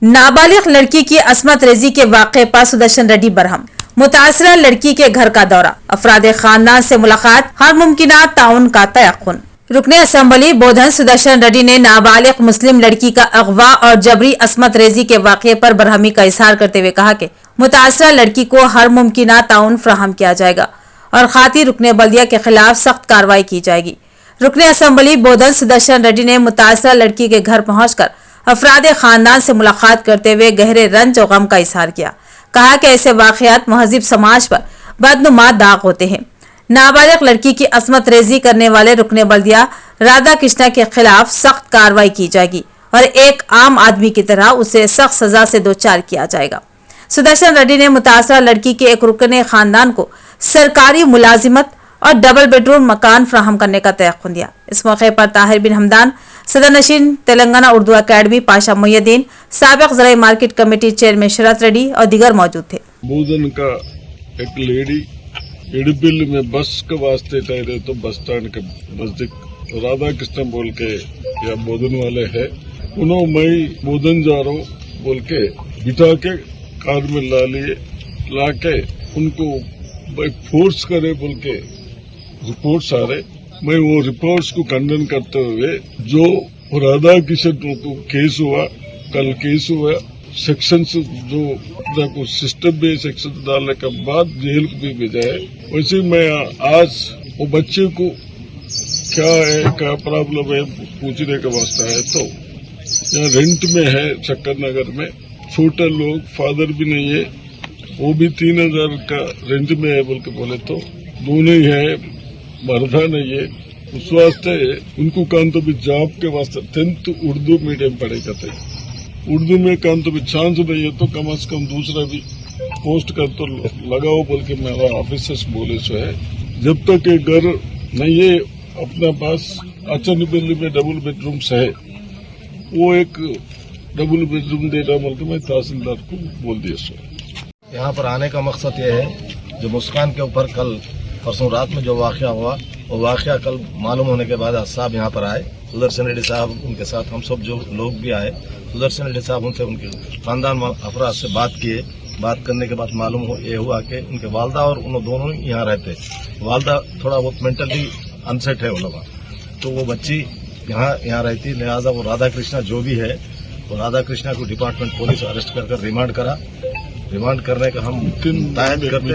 नाबालिग लड़की की असमत रेजी के वाक़े पर सुदर्शन रेड्डी बरहम। मुतासरा लड़की के घर का दौरा, अफराद खानदान से मुलाकात, हर मुमकिना ताउन का तयक्कुन। रुकने असम्बली बोधन सुदर्शन रेड्डी ने नाबालिग मुस्लिम लड़की का अगवा और जबरी असमत रेजी के वाक़े पर बरहमी का इजहार करते हुए कहा कि मुतासरा लड़की को हर मुमकिना ताउन फराहम किया जाएगा और खाती रुकने बल्दिया के खिलाफ सख्त कार्रवाई की जाएगी। रुकने असम्बली बोधन सुदर्शन रेड्डी ने मुतासरा लड़की के घर पहुंचकर अफराद खानदान से मुलाकात करते हुए गहरे रंज और गम का इजहार किया। कहा कि ऐसे वाक़यात महज़िब समाज पर बदनुमा दाग होते हैं। नाबालिग लड़की की असमत रेजी करने वाले रुकने बल्दिया राधा कृष्णा के खिलाफ सख्त कार्रवाई की जाएगी और एक आम आदमी की तरह उसे सख्त सजा से दोचार किया जाएगा। सुदर्शन रेड्डी ने मुतासरा लड़की के एक रुकने खानदान को सरकारी मुलाजिमत और डबल बेडरूम मकान फराहम करने का तयक्कुन दिया। इस मौके पर ताहिर बिन हमदान, सदर नशीन तेलंगाना उर्दू अकेडमी, पाशा मुहियुद्दीन, साबिक ज़राई मार्केट कमेटी चेयरमैन शरत रेड्डी और दीगर मौजूद थे। बोधन का एक लेडी इडबिल में बस के वास्ते ठहरे तो बस स्टैंड के नजदीक राधा कृष्ण बोल के या बोधन वाले है, उन्होंने मैं बोधन जा रहा हूँ बोल के बिठा के कार में ला के उनको फोर्स करे बोल के रिपोर्ट्स आ रहे। मैं वो रिपोर्ट्स को खंडन करते हुए जो राधा किशन को केस हुआ, कल केस हुआ, सेक्शन जो सिस्टम में सेक्शन डालने के बाद जेल को भी भेजा है। वैसे मैं आज वो बच्चे को क्या है, क्या प्रॉब्लम है पूछने के वास्ते है। तो यहाँ रेंट में है चक्कर नगर में, छोटे लोग, फादर भी नहीं है, वो भी 3000 का रेंट में है बोल के बोले तो दोनों ही है, मर्दा नहीं है। उस वास्ते उनको कान तो भी जॉब के वास्ते 10th उर्दू मीडियम पढ़ेगा थे, उर्दू में कान तो भी चांस नहीं है तो कम से कम दूसरा भी पोस्ट कर तो लगाओ बोल के मेरा ऑफिसर्स बोले सो है। जब तक ये घर नहीं है अपना पास अचन बिल्ली में डबल बेडरूम्स है, वो एक डबल बेडरूम देना बोल के मैं तहसीलदार को बोल दिया सो। यहाँ पर आने का मकसद ये है जो मुस्कान के ऊपर कल परसों रात में जो वाक़या हुआ, वो वाक़या कल मालूम होने के बाद साहब यहाँ पर आए, सुदर्शन रेड्डी साहब उनके साथ हम सब जो लोग भी आए। सुदर्शन रेड्डी साहब उनसे उनके खानदान अफराद से बात किए। बात करने के बाद मालूम ये हुआ कि उनके वालदा और उन दोनों यहाँ रहते। वालदा थोड़ा बहुत मेंटली अनसेट है वो लोग, तो वो बच्ची यहाँ रहती, लिहाजा वो राधा कृष्णा जो भी है वो राधा कृष्णा को डिपार्टमेंट पुलिस अरेस्ट कर रिमांड करा। रिमांड करने का हम तायद करते,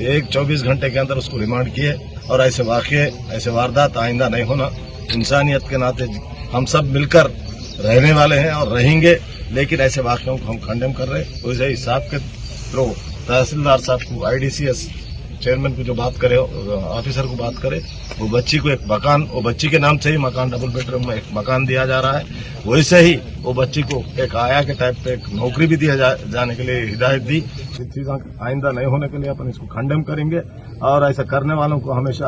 एक 24 घंटे के अंदर उसको रिमांड किए और ऐसे वाक़े, ऐसे वारदात आइंदा नहीं होना। इंसानियत के नाते हम सब मिलकर रहने वाले हैं और रहेंगे, लेकिन ऐसे वाक़ों को हम खंडन कर रहे हैं। वैसे ही साहब के थ्रू तहसीलदार साहब को, IDCS चेयरमैन को जो बात करे, ऑफिसर को बात करे, वो बच्ची को एक मकान, वो बच्ची के नाम से ही मकान डबल बेडरूम में एक मकान दिया जा रहा है। वैसे ही वो बच्ची को एक आया के टाइप पे एक नौकरी भी दिया जाने के लिए हिदायत दी। चीज़ें आइंदा नहीं होने के लिए अपन इसको खंडन करेंगे और ऐसा करने वालों को हमेशा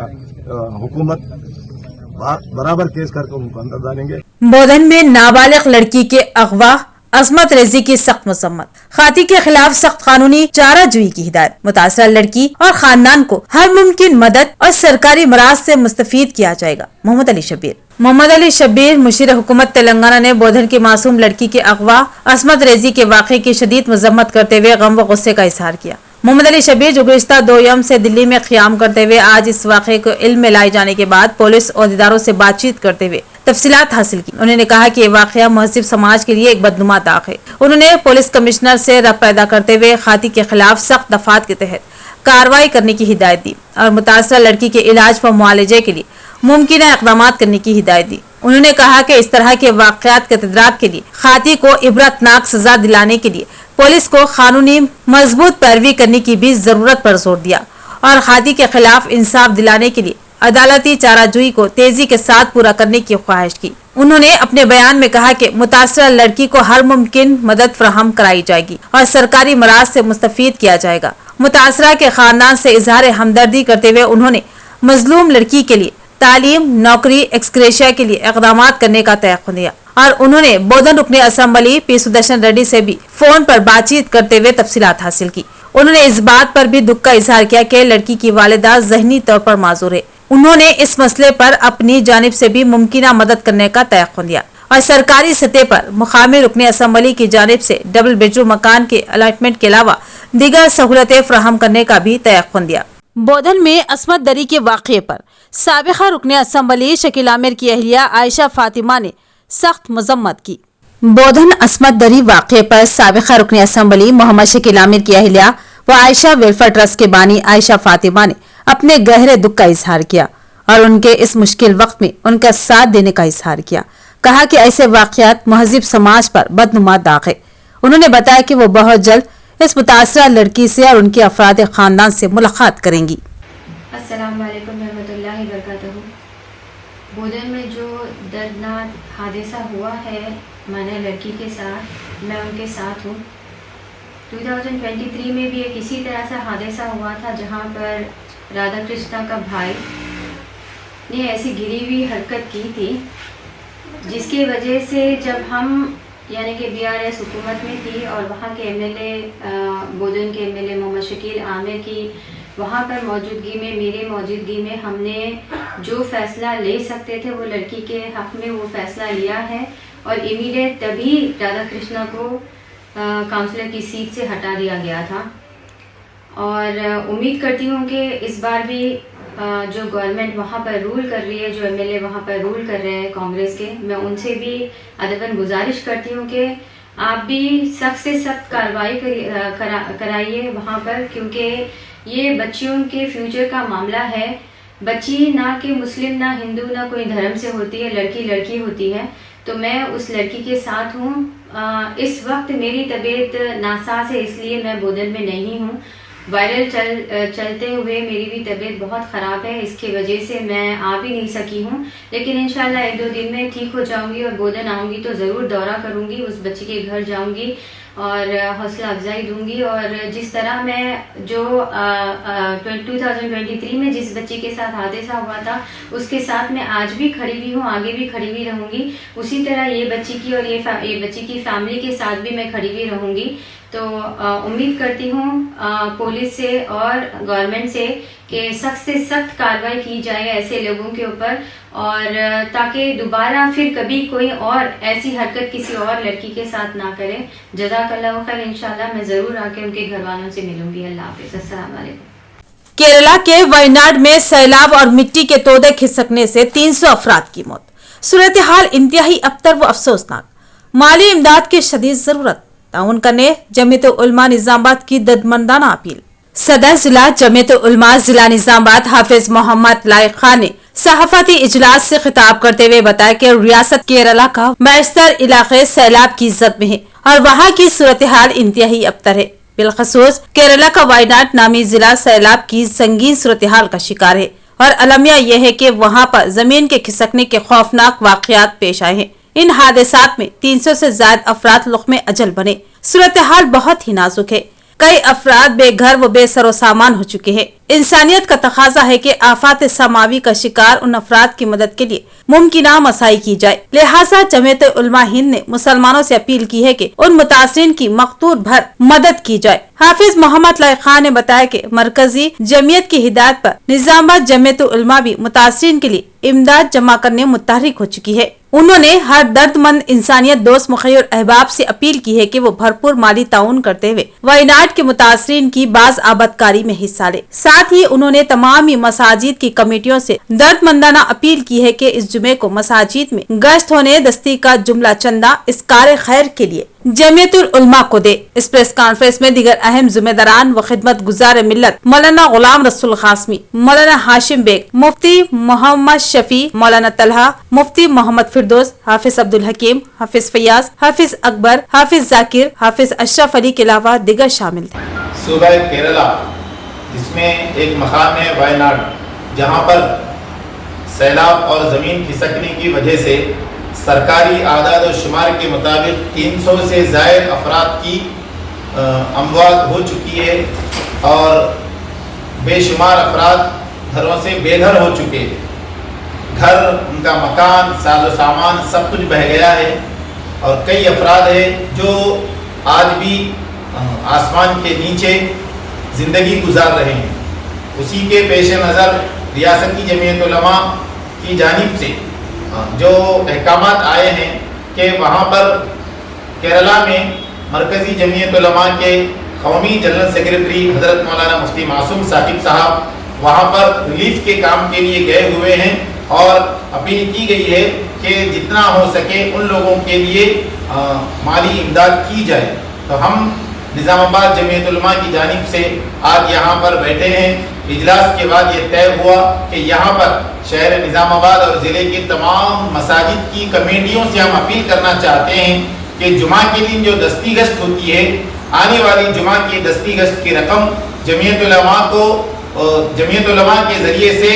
हुकूमत बराबर केस करके उनको अंदर डालेंगे। बोधन में नाबालिग लड़की के अगवा, असमत रेजी की सख्त मसम्मत, खाती के खिलाफ सख्त कानूनी चाराजोई की हिदायत। मुतासरा लड़की और खानदान को हर मुमकिन मदद और सरकारी मराज से मुस्तफीद किया जाएगा। मोहम्मद अली शब्बीर मुशीर हुकूमत तेलंगाना ने बोधन की मासूम लड़की के अगवा, असमत रेजी के वाक़े की शदीद मजम्मत करते हुए गम व गुस्से का इजहार किया। मोहम्मद अली शब्बीर जो गुज़िश्ता 2 यम से दिल्ली में क़याम करते हुए आज इस वाक़े को इल्म में लाए जाने के बाद पुलिस अहदेदारों से बातचीत करते हुए तफसीलात हासिल की। उन्होंने कहा कि ये वाक़या महज़िब समाज के लिए एक बदनुमा दाग है। उन्होंने पुलिस कमिश्नर से रब पैदा करते हुए खाती के खिलाफ सख्त दफात के तहत कार्रवाई करने की हिदायत दी और मुतासरा लड़की के इलाज व मुआलजे के लिए मुमकिना इक़दाम करने की हिदायत दी। उन्होंने कहा कि इस तरह के वाक़यात के तदराक के लिए खाती को इबरतनाक सजा दिलाने के लिए पुलिस को कानूनी मजबूत पैरवी करने की भी जरूरत पर जोर दिया और खाती के खिलाफ इंसाफ दिलाने के लिए अदालती चाराजोई को तेजी के साथ पूरा करने की ख्वाहिश की। उन्होंने अपने बयान में कहा कि मुतासरा लड़की को हर मुमकिन मदद फराहम कराई जाएगी और सरकारी मराज से मुस्तफीद किया जाएगा। मुतासरा के खानदान से इजहार हमदर्दी करते हुए उन्होंने मजलूम लड़की के लिए तालीम, नौकरी, एक्सग्रेशिया के लिए इक़दाम करने का तयक्कुन दिया और उन्होंने बोधन रुकने असम्बली पी सुदर्शन रेड्डी से भी फोन पर बातचीत करते हुए तफसीलात हासिल की। उन्होंने इस बात पर भी दुख का इजहार किया कि लड़की की वालिदा ज़हनी तौर पर माजूर है। उन्होंने इस मसले पर अपनी जानिब से भी मुमकिना मदद करने का तयक्कुन दिया और सरकारी सतह पर मुकामी रुकने असम्बली की जानिब से डबल बेडरूम मकान के अलाटमेंट के अलावा दीगर सहूलतें फराहम करने का भी तयक़ुन दिया। बोधन में असमत दरी के वाक़े पर साबिक़ा रुकने असम्बली शकील आमिर की अहलिया आयशा फातिमा ने सख्त मजम्मत की। बोधन असमत दरी वाक़े पर साबिक़ा रुकने असम्बली मोहम्मद शकील आमिर की अहलिया व आयशा वेलफेयर ट्रस्ट के बानी आयशा फातिमा ने अपने गहरे दुख का इजहार किया और उनके इस मुश्किल वक्त में उनका साथ देने का इजहार किया। कहा कि ऐसे वाक़यात महज़िब समाज पर बदनुमा दाग है। उन्होंने बताया कि वो बहुत जल्द इस मुतासरा लड़की से और उनके अफराद ख़ानदान से मुलाकात करेंगी। अस्सलाम वालेकुम रहमतुल्लाहि वबरकातुहू। बोधन में जो दर्दनाक हादसा हुआ है माना लड़की के साथ, मैं उनके साथ हूँ। 2023 में भी एक इसी तरह से हादसा हुआ था जहाँ पर राधा कृष्णा का भाई ने ऐसी गिरी हुई हरकत की थी जिसकी वजह से जब हम यानी कि BRS हुकूमत में थी और वहाँ के MLA बोधन के MLA मोहम्मद शकील आमिर की वहाँ पर मौजूदगी में, मेरे मौजूदगी में हमने जो फ़ैसला ले सकते थे वो लड़की के हक़ में वो फ़ैसला लिया है और इमीडिएट तभी राधा कृष्णा को काउंसलर की सीट से हटा दिया गया था। और उम्मीद करती हूँ कि इस बार भी जो गवर्नमेंट वहाँ पर रूल कर रही है, जो MLA वहाँ पर रूल कर रहे हैं कांग्रेस के, मैं उनसे भी अदबन गुजारिश करती हूँ कि आप भी सख्त से सख्त कार्रवाई कराइए वहाँ पर, क्योंकि ये बच्चियों के फ्यूचर का मामला है। बच्ची ना कि मुस्लिम, ना हिंदू, ना कोई धर्म से होती है, लड़की लड़की होती है। तो मैं उस लड़की के साथ हूँ। इस वक्त मेरी तबीयत नासाज है, इसलिए मैं बोधन में नहीं हूँ। वायरल चलते हुए मेरी भी तबीयत बहुत ख़राब है, इसकी वजह से मैं आ भी नहीं सकी हूँ। लेकिन इंशाल्लाह 1-2 दिन में ठीक हो जाऊँगी और बोधन आऊँगी तो ज़रूर दौरा करूँगी, उस बच्ची के घर जाऊँगी और हौसला अफजाई दूँगी। और जिस तरह मैं जो 2023 में जिस बच्ची के साथ हादसा हुआ था उसके साथ मैं आज भी खड़ी हुई हूँ, आगे भी खड़ी हुई रहूँगी। उसी तरह ये बच्ची की और ये बच्ची की फैमिली के साथ भी मैं खड़ी हुई रहूँगी। तो उम्मीद करती हूँ पुलिस से और गवर्नमेंट से कि सख्त से सख्त कार्रवाई की जाए ऐसे लोगों के ऊपर, और ताकि दोबारा फिर कभी कोई और ऐसी हरकत किसी और लड़की के साथ ना करे। जज़ाकल्लाहु खैर। इंशाल्लाह मैं ज़रूर आके उनके घर वालों से मिलूंगी। अल्लाह हाफ़िज़। अस्सलाम वालेकुम। केरला के वायनाड में सैलाब और मिट्टी के तोदे खिसकने से 300 अफराद की मौत। सूरत हाल इंतहाई अबतर व अफसोसनाक। माली इमदाद की शदीद जरूरत। ताउन करने जमीयत उलमा निजामाबाद की ददमंदाना अपील। सदर जिला जमीयत उलमा जिला निजामाबाद हाफिज मोहम्मद लाइक खान ने सहाफती इजलास से खिताब करते हुए बताया कि रियासत केरला का बेशतर इलाके सैलाब की जद में है और वहाँ की सूरत हाल इंतहाई अबतर है। बिलखसूस केरला का वायनाड नामी जिला सैलाब की संगीन सूरत हाल का शिकार है और अलमिया यह है कि वहाँ पर जमीन के खिसकने के खौफनाक वाकयात पेश आए हैं। इन हादसात में 300 से ज्यादा अफराद लुक़्मे अजल बने। सूरत हाल बहुत ही नाजुक है। कई अफराद बेघर व बेसरो सामान हो चुके हैं। इंसानियत का तकाजा है कि आफात समावी का शिकार उन अफराद की मदद के लिए मुमकिना मसाई की जाए। लिहाजा जमीयत उलमा हिंद ने मुसलमानों से अपील की है कि उन मुतासिरीन की मकतूर भर मदद की जाए। हाफिज मोहम्मद लाइक खान ने बताया कि मरकजी जमीयत की हिदायत पर निजामाबाद जमीयत उलमा भी मुतासिरीन के लिए इमदाद जमा करने मुतहरिक हो चुकी है। उन्होंने हर दर्दमंद इंसानियत दोस्त मुखिर अहबाब से अपील की है कि वो भरपूर माली ताउन करते हुए वायनाड के मुतासरीन की बाज आबदकारी में हिस्सा ले। साथ ही उन्होंने तमाम ही मसाजिद की कमेटियों से दर्दमंदाना अपील की है कि इस जुमे को मसाजिद में गश्त होने दस्ती का जुमला चंदा इस कार खैर के लिए जमीयतुल उलमा को दे। इस प्रेस कॉन्फ्रेंस में दीगर अहम जिम्मेदारान व खिदमत गुजार मिल्लत मौलाना गुलाम रसूल कासमी, मौलाना हाशिम बेग, मुफ्ती मोहम्मद शफी, मौलाना तलहा, मुफ्ती मोहम्मद फिरदौस, हाफिज अब्दुल हकीम, हाफिज फयाज, हाफिज अकबर, हाफिज जाकिर, हाफिज अशरफ अली के अलावा दीगर शामिल थे। सूबा केरला जिसमें एक मकाम है वायनाड, जहाँ पर सैलाब और ज़मीन खिसकने की वजह से सरकारी आदाद और शुमार के मुताबिक 300 से ज़ायद अफराद की अमवात हो चुकी है और बेशुमार अफराद घरों से बेघर हो चुके हैं। घर, उनका मकान, साजो सामान सब कुछ बह गया है और कई अफराद हैं जो आज भी आसमान के नीचे ज़िंदगी गुजार रहे हैं। उसी के पेश नज़र रियासत की जमीयत उलमा की जानिब से जो अहकामात आए हैं کہ وہاں پر کیرلا میں مرکزی جمعیت علماء کے قومی جنرل سیکرٹری حضرت مولانا مفتی معصوم ثاقب صاحب وہاں پر ریلیف کے کام کے لیے گئے ہوئے ہیں اور اپیل کی گئی ہے کہ جتنا ہو سکے ان لوگوں کے لیے مالی امداد کی جائے. تو ہم نظام آباد جمعیت علماء کی جانب سے آج یہاں پر بیٹھے ہیں. اجلاس کے بعد یہ طے ہوا کہ یہاں پر شہر نظام آباد اور ضلع کی تمام مساجد کی کمیٹیوں سے ہم اپیل کرنا چاہتے ہیں کہ جمعہ کے دن جو دستی گشت ہوتی ہے، آنے والی جمعہ کی دستی گشت کی رقم جمعیت علماء کے ذریعے سے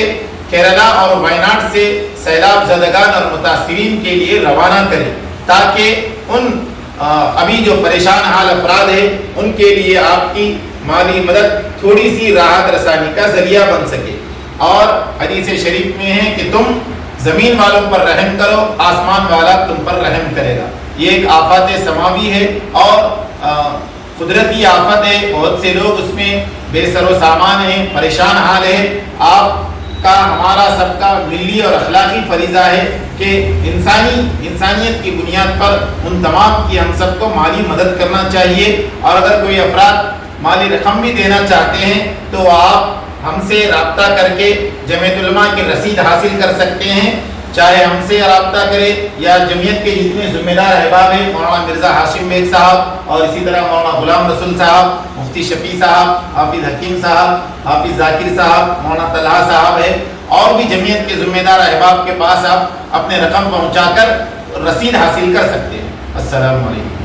کیرلا اور وائناڈ سے سیلاب زدگان اور متاثرین کے لیے روانہ کرے، تاکہ ان ابھی جو پریشان حال افراد ہیں ان کے لیے آپ کی مالی مدد تھوڑی سی راحت رسانی کا ذریعہ بن سکے. اور حدیث شریف میں ہے کہ تم زمین والوں پر رحم کرو، آسمان والا تم پر رحم کرے گا. یہ ایک آفت سماوی ہے اور قدرتی آفت ہے. بہت سے لوگ اس میں بے سر و سامان ہیں، پریشان حال ہے. آپ کا ہمارا سب کا ملی اور اخلاقی فریضہ ہے کہ انسانیت کی بنیاد پر ان تمام کی ہم سب کو مالی مدد کرنا چاہیے. اور اگر کوئی افراد مالی رقم بھی دینا چاہتے ہیں تو آپ ہم سے رابطہ کر کے جمعیت علماء کی رسید حاصل کر سکتے ہیں. چاہے ہم سے رابطہ کرے یا جمعیت کے جتنے ذمہ دار احباب ہیں، مولانا مرزا ہاشم بیگ صاحب اور اسی طرح مولانا غلام رسول صاحب، مفتی شفیع صاحب، حافظ حکیم صاحب، حافظ ذاکر صاحب، مولانا طلحہ صاحب ہے، اور بھی جمعیت کے ذمہ دار احباب کے پاس آپ اپنے رقم پہنچا کر رسید حاصل کر سکتے ہیں. السلام علیکم.